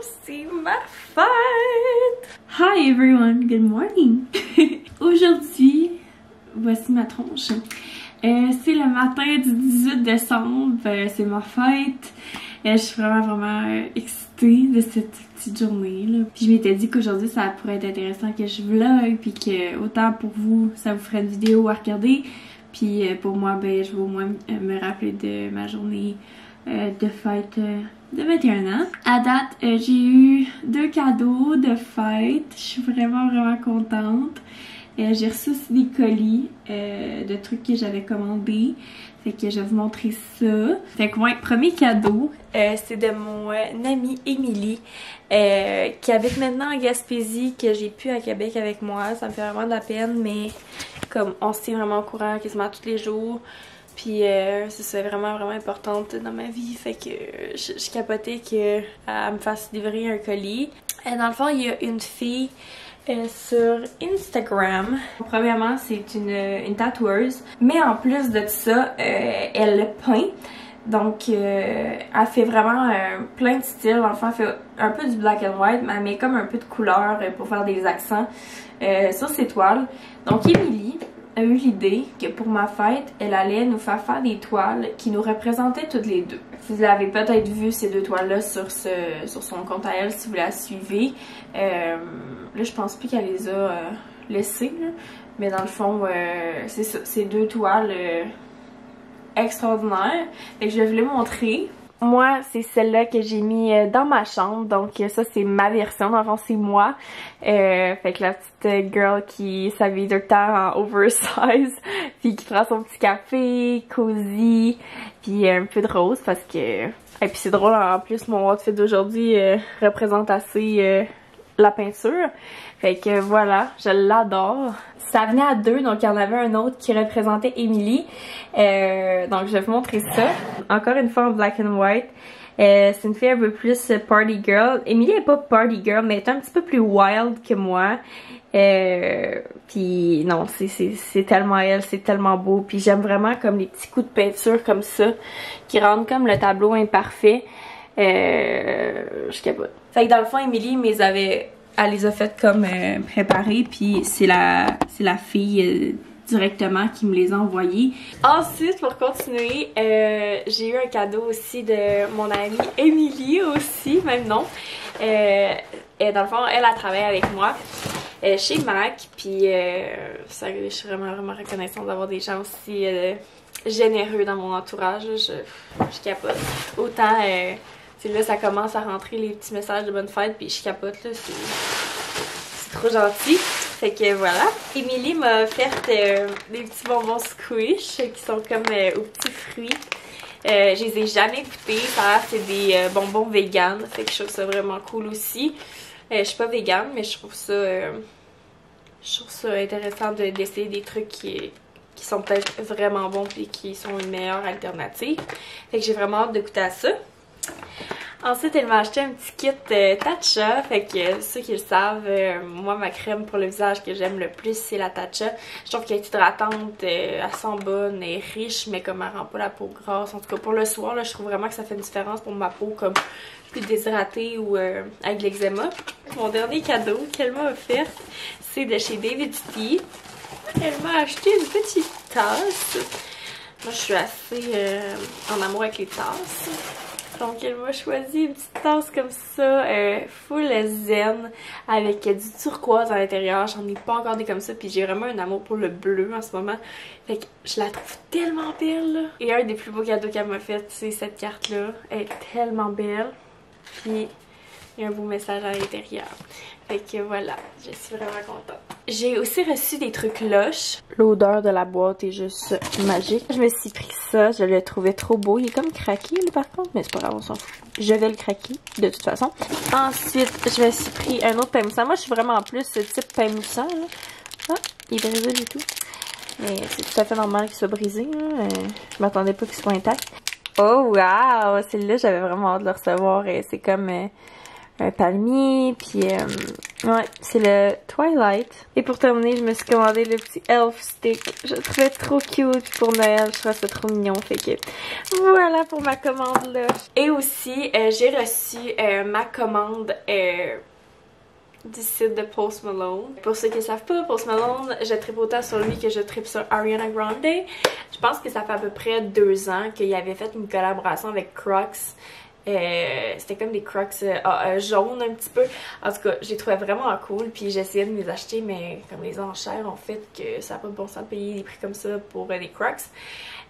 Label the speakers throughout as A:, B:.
A: c'est ma fête!
B: Hi everyone, good morning! Aujourd'hui, voici ma tronche. C'est le matin du 18 décembre, c'est ma fête. Je suis vraiment excitée de cette petite journée là. Puis je m'étais dit qu'aujourd'hui ça pourrait être intéressant que je vlog, puis que autant pour vous ça vous ferait une vidéo à regarder, puis pour moi je vais au moins me rappeler de ma journée de fête de 21 ans. À date, j'ai eu 2 cadeaux de fête. Je suis vraiment contente. J'ai reçu aussi des colis de trucs que j'avais commandés. Fait que je vais vous montrer ça. Fait que ouais, premier cadeau, c'est de mon amie Émilie qui habite maintenant en Gaspésie, que j'ai pu à Québec avec moi. Ça me fait vraiment de la peine, mais comme on se tient vraiment au courant quasiment tous les jours. Puis c'est vraiment importante dans ma vie, fait que je capotais qu'elle me fasse livrer un colis. Dans le fond, il y a une fille sur Instagram. Premièrement, c'est une tatoueuse, mais en plus de ça, elle peint. Donc, elle fait vraiment plein de styles. Dans le fond, elle fait un peu du black and white, mais elle met comme un peu de couleur pour faire des accents sur ses toiles. Donc, Émilie a eu l'idée que pour ma fête, elle allait nous faire des toiles qui nous représentaient toutes les deux. Vous avez peut-être vu ces 2 toiles-là sur son compte à elle si vous la suivez. Là, je pense plus qu'elle les a laissées, là. Mais dans le fond, c'est ça, ces 2 toiles extraordinaires. Fait que je vais vous les montrer. Moi, c'est celle-là que j'ai mis dans ma chambre, donc ça c'est ma version, dans le fond c'est moi. Fait que la petite girl qui s'habille tout le temps en oversize, puis qui prend son petit café, cosy, puis un peu de rose parce que... Et puis c'est drôle, en plus mon outfit d'aujourd'hui représente assez la peinture. Fait que voilà, je l'adore. Ça venait à 2, donc il y en avait un autre qui représentait Émilie. Donc je vais vous montrer ça. Encore une fois en black and white. C'est une fille un peu plus party girl. Émilie est pas party girl, mais elle est un petit peu plus wild que moi. Puis non, c'est tellement elle, c'est tellement beau. Puis j'aime vraiment comme les petits coups de peinture comme ça, qui rendent comme le tableau imparfait. Je capote. Fait que dans le fond, Émilie elle les a faites comme préparées, puis c'est la fille directement qui me les a envoyées. Ensuite, pour continuer, j'ai eu un cadeau aussi de mon amie Émilie aussi, même nom. Et dans le fond, elle a travaillé avec moi chez MAC, puis je suis vraiment reconnaissante d'avoir des gens aussi généreux dans mon entourage. Je capote. Autant... là, ça commence à rentrer les petits messages de bonne fête, puis je capote, là, c'est trop gentil. Fait que voilà. Émilie m'a offert des petits bonbons squish qui sont comme aux petits fruits. Je les ai jamais goûtés. C'est des bonbons vegan, fait que je trouve ça vraiment cool aussi. Je suis pas vegan, mais je trouve ça intéressant d'essayer des trucs qui sont peut-être vraiment bons et qui sont une meilleure alternative. Fait que j'ai vraiment hâte de goûter à ça. Ensuite, elle m'a acheté un petit kit Tatcha, fait que ceux qui le savent, moi ma crème pour le visage que j'aime le plus c'est la Tatcha. Je trouve qu'elle est hydratante, elle sent bonne, elle est riche, mais comme elle rend pas la peau grasse. En tout cas pour le soir, là, je trouve vraiment que ça fait une différence pour ma peau comme plus déshydratée ou avec de l'eczéma. Mon dernier cadeau qu'elle m'a offert, c'est de chez David Tea. Elle m'a acheté une petite tasse. Moi je suis assez en amour avec les tasses. Donc elle m'a choisi une petite tasse comme ça, full zen, avec du turquoise à l'intérieur. J'en ai pas encore des comme ça, puis j'ai vraiment un amour pour le bleu en ce moment. Fait que je la trouve tellement belle, là. Et un des plus beaux cadeaux qu'elle m'a fait, c'est cette carte-là. Elle est tellement belle. Puis il y a un beau message à l'intérieur. Fait que voilà, je suis vraiment contente. J'ai aussi reçu des trucs Lush. L'odeur de la boîte est juste magique. Je me suis pris ça, je le trouvais trop beau. Il est comme craqué là, par contre, mais c'est pas grave, on s'en fout. Je vais le craquer de toute façon. Ensuite, je me suis pris un autre pain moussant. Moi, je suis vraiment en plus ce type pain moussant là. Ah, il est brisé du tout. Mais c'est tout à fait normal qu'il soit brisé là. Je m'attendais pas qu'il soit intact. Oh wow! Celui-là, j'avais vraiment hâte de le recevoir. C'est comme...
A: un palmier, puis ouais, c'est le Twilight. Et pour terminer, je me suis commandé le petit Elf Stick. Je le trouvais trop cute pour Noël, je trouvais ça trop mignon, fait que voilà pour ma commande là. Et aussi, j'ai reçu ma commande du site de Post Malone. Pour ceux qui ne savent pas, Post Malone, je tripe autant sur lui que je tripe sur Ariana Grande. Je pense que ça fait à peu près 2 ans qu'il avait fait une collaboration avec Crocs. C'était comme des Crocs jaunes un petit peu. En tout cas, j'ai trouvé vraiment cool. Puis j'essayais de les acheter, mais comme les enchères ont fait que ça n'a pas de bon sens de payer des prix comme ça pour des Crocs.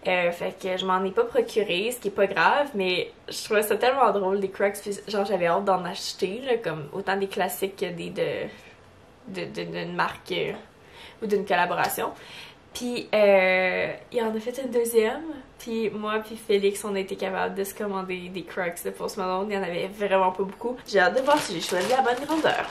A: Fait que je m'en ai pas procuré, ce qui est pas grave, mais je trouvais ça tellement drôle des Crocs, puis genre j'avais hâte d'en acheter, là, comme autant des classiques que des d'une marque ou d'une collaboration. Puis il en a fait une deuxième, puis moi puis Félix on a été capable de se commander des Crocs de Post Malone, il y en avait vraiment pas beaucoup. J'ai hâte de voir si j'ai choisi la bonne grandeur.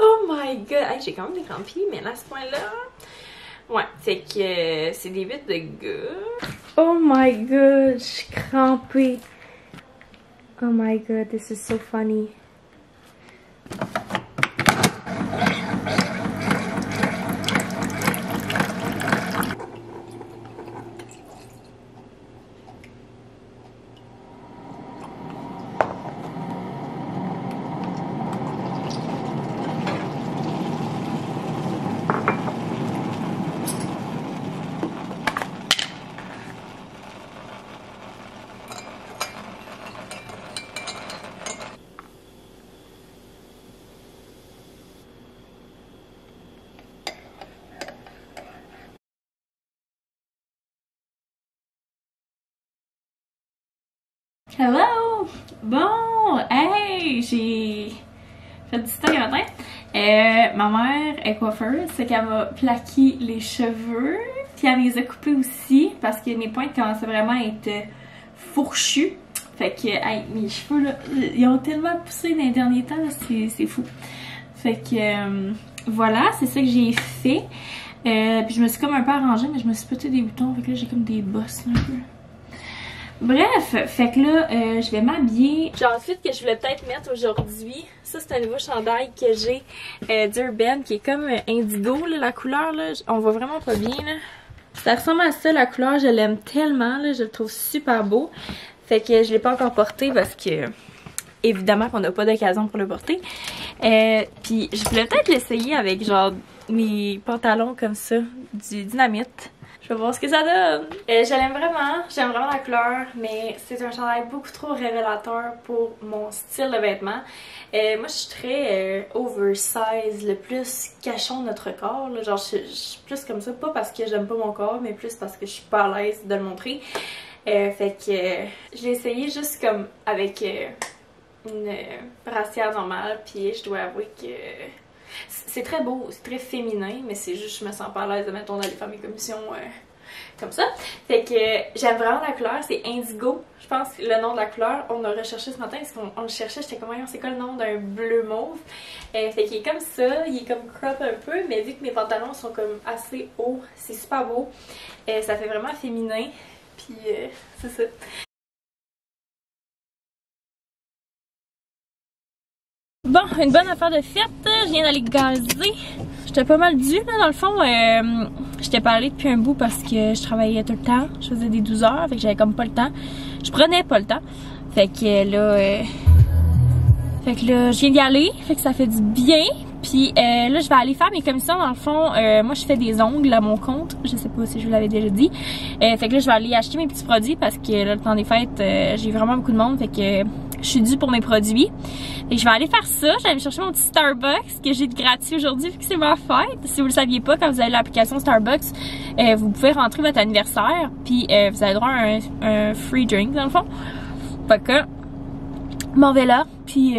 A: Oh my god! Hey, j'ai quand même des grands pieds, mais là, à ce point-là... Ouais, c'est que c'est des vitres de gars. Oh my god, je suis crampée. Oh my god, this is so funny.
B: Hello! Bon, hey, j'ai fait du stock un matin. Ma mère est coiffeuse, c'est qu'elle m'a plaqué les cheveux, puis elle me les a coupés aussi parce que mes pointes commençaient vraiment à être fourchues. Fait que, hey, mes cheveux là, ils ont tellement poussé dans les derniers temps, c'est fou. Fait que, voilà, c'est ça que j'ai fait. Puis je me suis comme un peu arrangée, mais je me suis pété des boutons, fait que là j'ai comme des bosses un peu. Bref, fait que là, je vais m'habiller. J'ai ensuite que je voulais peut-être mettre aujourd'hui. Ça, c'est un nouveau chandail que j'ai d'Urban qui est comme indigo, là, la couleur, là. On voit vraiment pas bien, là. Ça ressemble à ça, la couleur. Je l'aime tellement, là. Je le trouve super beau. Fait que je l'ai pas encore porté parce que, évidemment, qu'on n'a pas d'occasion pour le porter. Puis, je voulais peut-être l'essayer avec, genre, mes pantalons comme ça, du Dynamite. Je vais voir ce que ça donne. Je l'aime vraiment, j'aime vraiment la couleur, mais c'est un chandail beaucoup trop révélateur pour mon style de vêtements. Moi, je suis très oversize, le plus cachons de notre corps. Là. Genre, je suis plus comme ça, pas parce que j'aime pas mon corps, mais plus parce que je suis pas à l'aise de le montrer. Fait que je l'ai essayé juste comme avec une brassière normale, puis je dois avouer que... C'est très beau, c'est très féminin, mais c'est juste je me sens pas à l'aise de mettons d'aller faire mes commissions comme ça. Fait que j'aime vraiment la couleur, c'est indigo. Je pense que le nom de la couleur, on l'a recherché ce matin parce qu'on le cherchait, j'étais comme c'est quoi le nom d'un bleu mauve. Fait qu'il est comme ça, il est comme crop un peu, mais vu que mes pantalons sont comme assez hauts, c'est super beau. Ça fait vraiment féminin, puis c'est ça. Bon, une bonne affaire de fête, je viens d'aller gazer. J'étais pas mal due là, dans le fond. J'étais pas allée depuis un bout parce que je travaillais tout le temps. Je faisais des 12 heures, fait que j'avais comme pas le temps. Je prenais pas le temps. Fait que là, je viens d'y aller, fait que ça fait du bien. Puis là, je vais aller faire mes commissions. Dans le fond, moi, je fais des ongles à mon compte. Je sais pas si je vous l'avais déjà dit. Fait que là, je vais aller acheter mes petits produits parce que là, le temps des fêtes, j'ai vraiment beaucoup de monde. Fait que je suis due pour mes produits. Fait que je vais aller faire ça. Je vais aller chercher mon petit Starbucks que j'ai de gratuit aujourd'hui vu que c'est ma fête. Si vous le saviez pas, quand vous avez l'application Starbucks, vous pouvez rentrer votre anniversaire. Puis vous avez droit à un free drink, dans le fond. Fait que, m'en vais là. Puis...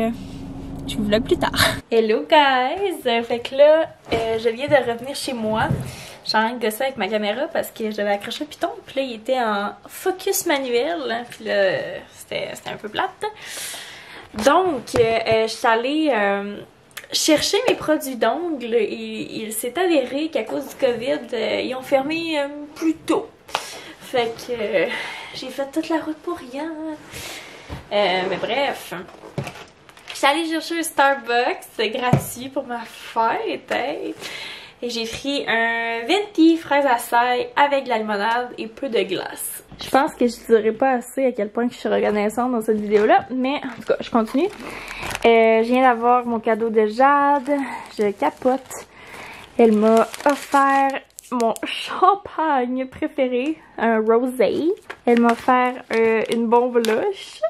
B: je vous vlog plus tard. Hello guys! Fait que là, je viens de revenir chez moi. J'ai en train de gosser avec ma caméra parce que j'avais accroché un piton. Puis là, il était en focus manuel. Puis là, c'était un peu plate. Donc, je suis allée chercher mes produits d'ongles. Il s'est avéré qu'à cause du COVID, ils ont fermé plus tôt.
A: Fait que j'ai fait toute la route pour rien. Mais bref. J'étais allée chercher un Starbucks, c'est gratuit pour ma fête. Hein? Et j'ai pris un venti fraise à saille avec de la limonade et peu de glace. Je pense que je ne dirai pas assez à quel point je suis reconnaissante dans cette vidéo-là, mais en tout cas, je continue. Je viens d'avoir mon cadeau de Jade, je capote. Elle m'a offert mon champagne préféré, un rosé. Elle m'a offert une bombe lush,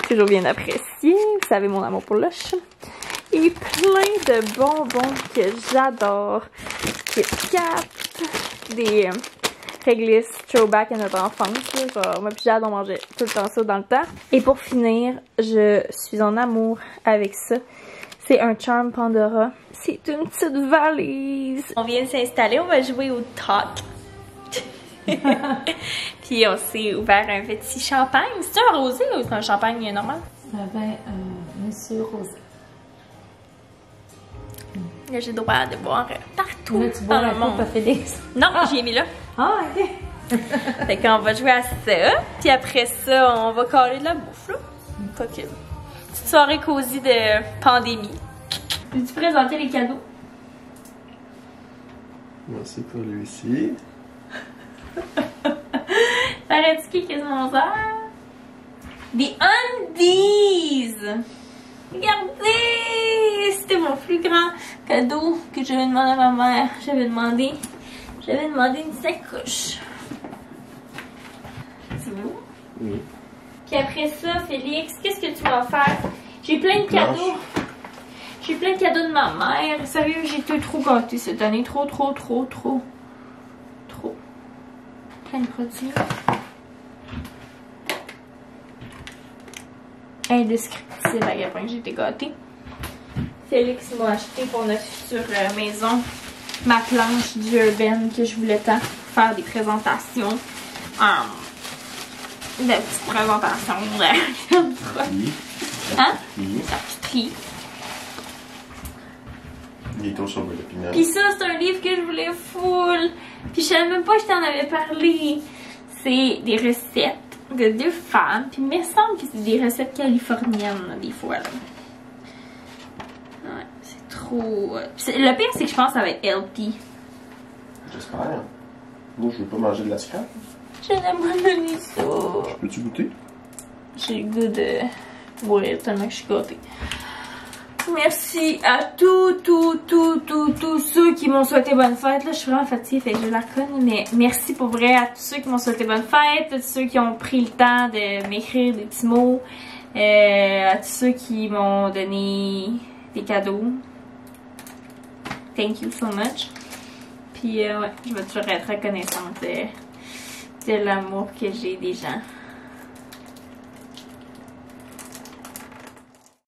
A: toujours bien appréciée. Vous savez mon amour pour lush. Et plein de bonbons que j'adore. Kit Kat, des réglisses throwback à notre enfance. Genre, moi pis Jade, on mangeait tout le temps ça dans le temps. Et pour finir, je suis en amour avec ça. C'est un Charm Pandora. C'est une petite valise. On vient de s'installer, on va jouer au talk. Puis on s'est ouvert un petit champagne. C'est un rosé ou c'est un champagne normal?
C: Monsieur Rosé.
A: Là, j'ai le droit de boire partout.
C: Là, tu bois la coupe à Félix.
A: Non, j'y ai mis là.
C: Ah, ok.
A: Fait qu'on va jouer à ça. Puis après ça, on va caler de la bouffe, là. Pas que. Petite soirée cosy de pandémie. Peux-tu présenter les cadeaux?
D: Merci pour lui-ci.
A: Paraît-tu qu'est-ce qu'on a? Des undies! Regardez! C'était mon plus grand cadeau que j'avais demandé à ma mère. J'avais demandé une sacoche. C'est beau?
D: Oui.
A: Puis après ça, Félix, qu'est-ce que tu vas faire? J'ai plein de cadeaux. J'ai plein de cadeaux de ma mère. Sérieux, j'ai été trop gâtée cette année. Trop. Plein de produits. Indescriptible à quel point j'ai été gâtée. Félix m'a acheté pour notre future maison ma planche d'Urban que je voulais tant faire des présentations. Des petites présentations. Hein? Charcuterie.
D: Il est au sommet de piment.
A: Puis ça, c'est un livre que je voulais full. Puis je savais même pas que je t'en avais parlé. C'est des recettes de 2 femmes. Puis il me semble que c'est des recettes californiennes, là, des fois. Là. Ouais, c'est trop... Le pire, c'est que je pense que ça va être healthy.
D: J'espère. Moi, je veux pas manger de la scrap.
A: Je n'aime pas donner ça.
D: Peux-tu goûter?
A: J'ai le goût de boire tellement que je suis gâtée. Merci à tous ceux qui m'ont souhaité bonne fête. Là, je suis vraiment fatiguée, fait que je la connais, mais merci pour vrai à tous ceux qui m'ont souhaité bonne fête, à tous ceux qui ont pris le temps de m'écrire des petits mots, à tous ceux qui m'ont donné des cadeaux. Thank you so much. Puis ouais, je vais toujours être reconnaissante de l'amour que j'ai des gens.